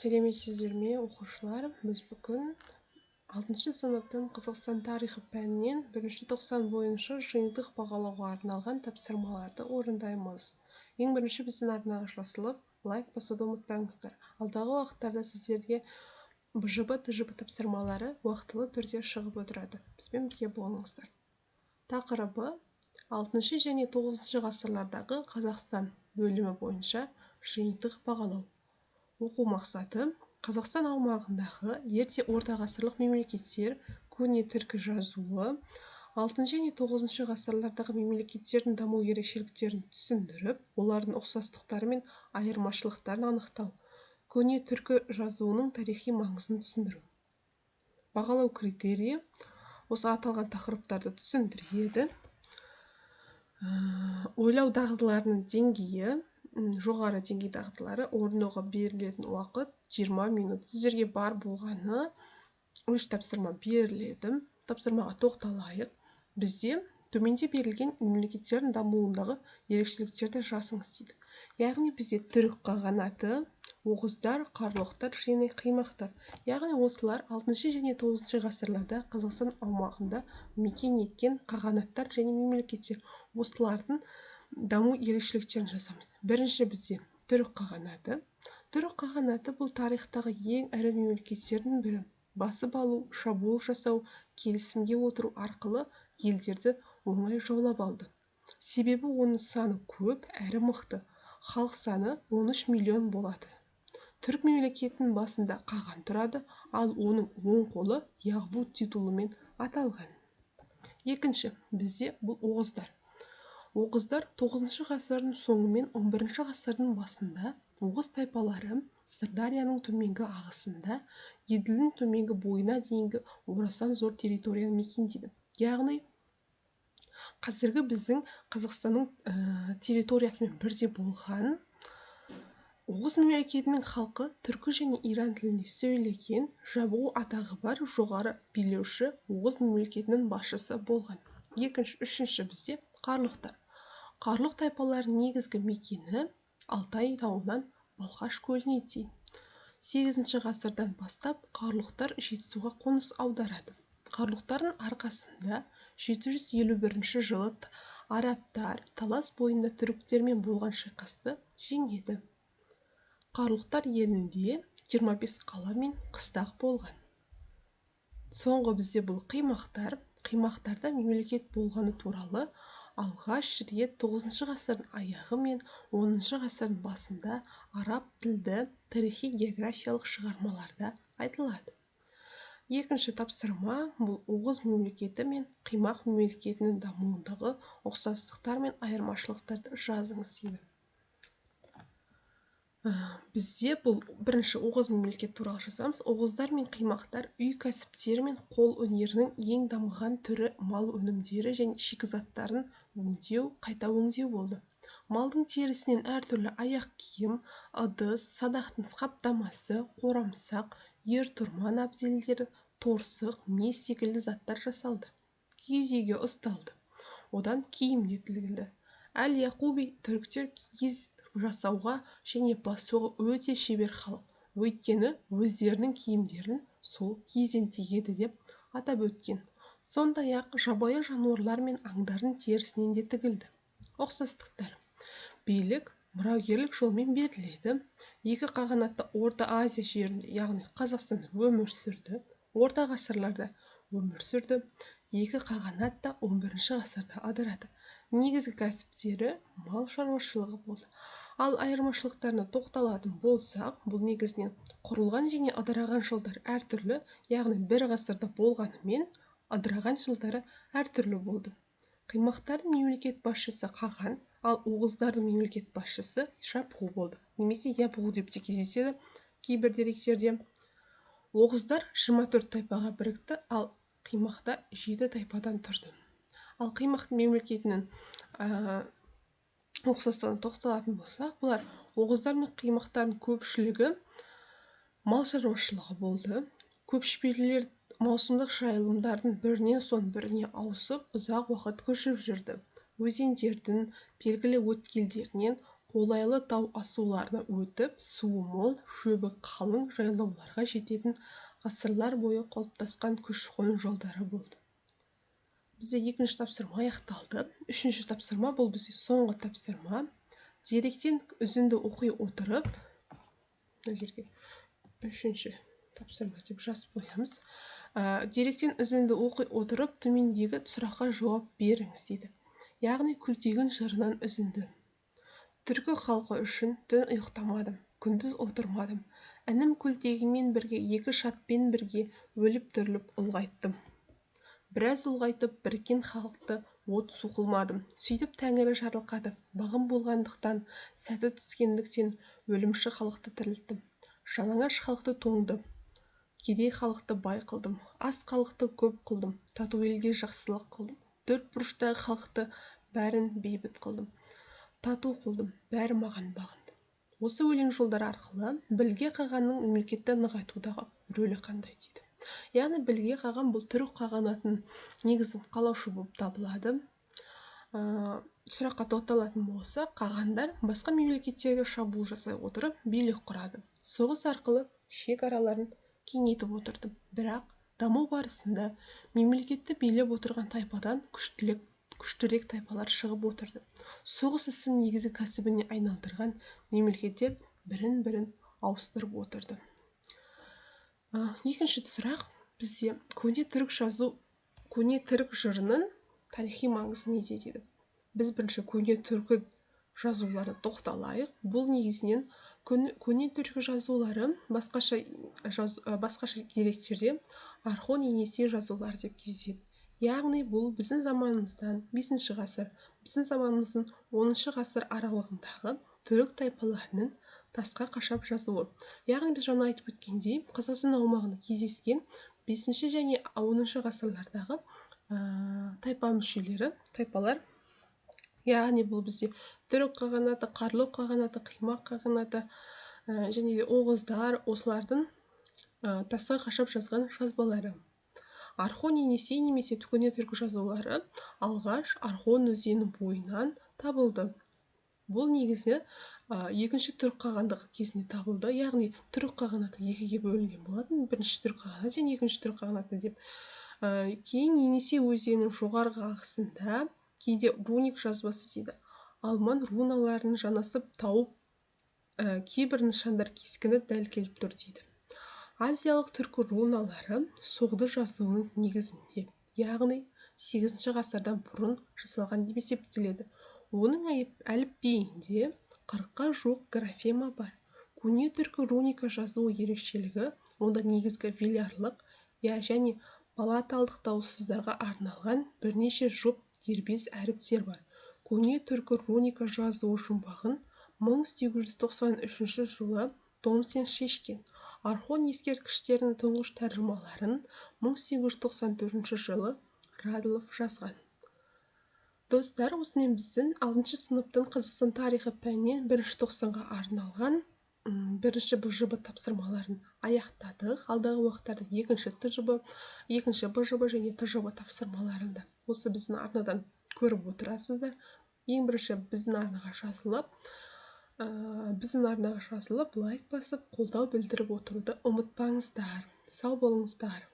Сәлеметсіздер ме, оқушылар? Біз бүгін 6 сыныптың Қазақстан тарихы пәнінен 1-тоқсан бойынша жиынтық бағалауға арналған тапсырмаларды орындаймыз. Ең бірінші біздің арнаға жазылып, лайк басуды ұмытпаңыздар. Алдағы уақыттарда сіздерге БЖБ, ТЖБ тапсырмалары уақытылы түрде шығып отырады. Бізбен бірге болыңыздар. Тақырыбы 6 және 9 ғасырлардағы Қазақстан бөлімі бойынша жиынтық бағалау. Оқу мақсаты Қазақстан аумағындағы ерте орта ғасырлық мемлекеттер, көне түркі жазуы, 6 және 9 ғасырлардағы мемлекеттердің даму ерекшеліктерін түсіндіріп, олардың ұқсастықтары мен айырмашылықтарын анықтау, көне түркі жазуының тарихи маңызын түсіндіру. Бағалау критерийі осы аталған тақырыптарды түсіндіреді. Ойлау дағдыларының деңгейі, жоғары деңгей дағдылары, орындауға берілетін уақыт 20 минут. Сіздерге бар болғаны 3 тапсырма беріледі. Тапсырмаға тоқталайық. Бізде төменде берілген мемлекеттердің дамуындағы ерекшеліктерді жазыңыз дейді. Яғни бізде түрік қағанаты, оғыздар, қарлұқтар және қимақтар. Яғни осылар 6 және 9 ғасырларда Қазақстан аумағында мекен еткен қағанаттар және мемлекеттер. Осылардың даму ерекшеліктерін жазамыз. Бірінші бізде түрік қағанаты. Түрік қағанаты бұл тарихтағы ең ірі мемлекеттердің бірі. Басып алу, шабуыл жасау, келісімге отыру арқылы елдерді оңай жаулап алды. Себебі оның саны көп, әрі мықты. Халық саны 13 миллион болады. Түрік мемлекетінің басында қаған тұрады, ал оның оң қолы яғбу титулымен аталған. Екінші, бізде бұл оғыздар. Оғыздар 9 ғасырдың соңы мен 11 ғасырдың басында оғыз тайпалары Сырдарияның төменгі ағысында Еділдің төменгі бойына дейінгі орасан зор территорияны мекендейді. Яғни қазіргі біздің Қазақстанның территориясымен бірде болған оғыз мемлекетінің халқы түркі және иран тілінде сөйлеген, жабығу атағы бар жоғары билеуші оғыз мемлекетінің басшысы болған. Үшінші бізде қарлұқтар. Қарлұқ тайпалардың негізгі мекені Алтай тауынан Балқаш көліне дейін. 8 ғасырдан бастап қарлұқтар Жетісуға қоныс аударады. Қарлұқтардың арқасында 751 жылы арабтар Талас бойында түріктермен болған шайқасты жеңеді. Қарлұқтар елінде 25 қала мен қыстақ болған. Соңғы бізде бұл қимақтар. Қимақтарда мемлекет болғаны туралы алғаш рет 9 ғасырдың аяғы мен 10 ғасырдың басында араб тілді тарихи-географиялық шығармаларда айтылады. Екінші тапсырма бұл оғыз мемлекеті мен қимақ мемлекетінің дамуындағы ұқсастықтар мен айырмашылықтарды жазыңыз дейді. Бізде бұл бірінші оғыз мемлекет туралы жазамыз. Оғыздар мен қимақтар үй кәсіптері мен қол өнерінің ең дамыған түрі мал өнімдері және шикізаттарын өңдеу, қайта өңдеу болды. Малдың терісінен әртүрлі аяқ киім, ыдыс, садақтың қаптамасы, қорамсақ, ер-тұрман абзелдері, торсық, мес секілді заттар жасалды. Киіз үйге ұсталды. Одан киімдер тігілді. Әл-Яқуби түріктер киіз жасауға және басуға өте шебер халық. Өйткені өздерінің киімдерін сол киізден тігеді деп атап өткен. Сондай-ақ жабайы жануарлар мен аңдардың терісінен де тігілді. Ұқсастықтар. Билік мұрагерлік жолмен беріледі. Екі қағанатты Орта Азия жерінде, яғни Қазақстанда өмір сүрді. Орта ғасырларда өмір сүрді. Екі қағанат та 11 ғасырда ыдырады. Негізгі кәсіптері мал шаруашылығы болды. Ал айырмашылықтарына тоқталатын болсақ, бұл негізінен құрылған және ыдыраған жылдар әртүрлі, яғни бір ғасырда болғанымен ыдыраған жылдары әртүрлі болды. Қимақтардың мемлекет басшысы қаған, ал оғыздардың мемлекет басшысы жабғу болды. Немесе ябғу деп те кездеседі кейбір деректерде. Оғыздар 24 тайпаға бірікті, ал қимақтар 7 тайпадан тұрды. Ал қимақ мемлекетінің ұқсастығына тоқталатын болсақ, бұлар оғыздар мен қимақтардың көпшілігі мал шаруашылығы болды. Көшпелілер маусымдық жайылымдардың бірінен соң біріне ауысып, ұзақ уақыт көшіп жүрді. Өзендердің белгілі өткелдерінен қолайлы тау асуларына өтіп, суы мол, шөбі қалың жайлауларға жететін ғасырлар бойы қалыптасқан көші-қон жолдары болды. Бізде екінші тапсырма аяқталды. Үшінші тапсырма бұл бізде соңғы тапсырма. Деректен үзінді оқи отырып, үшінші тапсырма деп жазып қоямыз. Деректен үзінді оқи отырып, төмендегі сұраққа жауап беріңіз дейді. Яғни күлтегін жырынан үзінді. Түркі халқы үшін түн ұйықтамадым, күндіз отырмадым. Інім күлтегімен бірге, екі шатпен бірге өліп-түріліп ұлғайттым. Біраз ұлғайтып, біріккен халықты от су қылмадым. Сөйтіп Тәңірі жарылқады. Бағым болғандықтан, сәті түскендіктен өлімші халықты тірілттім. Жалаңаш халықты тоңдым. Кедей халықты бай қылдым. Аз халықты көп қылдым. Тату елге жақсылық қылдым. Төрт бұрыштағы халықты бәрін бейбіт қылдым. Тату қылдым. Бәрі маған бағынды. Осы өлең жолдары арқылы Білге қағанның мемлекетті нығайтудағы рөлі қандай дейді. Яғни Білге қаған бұл түрік қағанатының негізін қалаушы болып табылады. Сұраққа тоқталатын болса, қағандар басқа мемлекеттерге шабуыл жасай отырып билік құрады. Соғыс арқылы шекараларын кеңейтіп отырды. Бірақ даму барысында мемлекетті билеп отырған тайпадан күштірек тайпалар шығып отырды. Соғыс ісін негізгі кәсібіне айналдырған мемлекеттер бірін-бірін ауыстырып отырды. Екінші сұрақ бізде көне түрік жырының тарихи маңызы неде дейді. Біз бірінші көне түркі жазулары тоқталайық. Бұл негізінен көне түркі жазулары басқаша деректерде Орхон Енесей жазулары деп кездеседі. Яғни бұл біздің заманымыздан 5 ғасыр, біздің заманымыздың 10 ғасыр аралығындағы түрік тайпаларының тасқа қашап жазуы. Яғни біз жаңа айтып өткендей, Қазақстан аумағында кездескен 5 және 10 ғасырлардағы тайпалар. Яғни бұл бізде түрік қағанаты, қарлұқ қағанаты, қимақ қағанаты және де оғыздар, осылардың тасқа қашап жазған жазбалары. Орхон Енесей немесе көне түркі жазулары алғаш Орхон өзенінің бойынан табылды. Бұл негізі екінші түрік қағандығы кезінде табылды. Яғни түрік қағанаты екіге бөлінген болатын. Бірінші түрік қағанаты және екінші түрік қағанаты деп. Кейін Енесей өзенінің жоғарғы ағысында кейде руник жазбасы дейді. Алман руналарын жанасып тауып, кейбір нышандар кескіні дәл келіп тұр дейді. Азиялық түркі руналары соғды жазуының негізінде, яғни 8 ғасырдан бұрын жасалған деп есептеледі. Оның әліпбиінде 40-қа жуық графема бар. Көне түркі руника жазуы ерекшелігі, онда негізгі вилярлық және палаталдық дауыссыздарға арналған бірнеше жұп дербес әріптер бар. Көне түркі руника жазуы жұмбағын 1893 жылы Томсен шешкен. Орхон ескерткіштерінің тұңғыш тәржімаларын 1894 жылы Радылов жазған. Достар, осымен біздің 6 сыныптың Қазақстан тарихы пәнінен 1-ші тоқсанға арналған 1-ші БЖБ тапсырмаларын аяқтадық. Алдағы уақыттарда 2-ші ТЖБ, 2-ші БЖБ және ТЖБ тапсырмаларында осы біздің арнадан көріп отырасыздар. Ең бірінші біздің арнаға жазылып, лайк басып, қолдау білдіріп отыруды ұмытпаңыздар. Сау болыңыздар.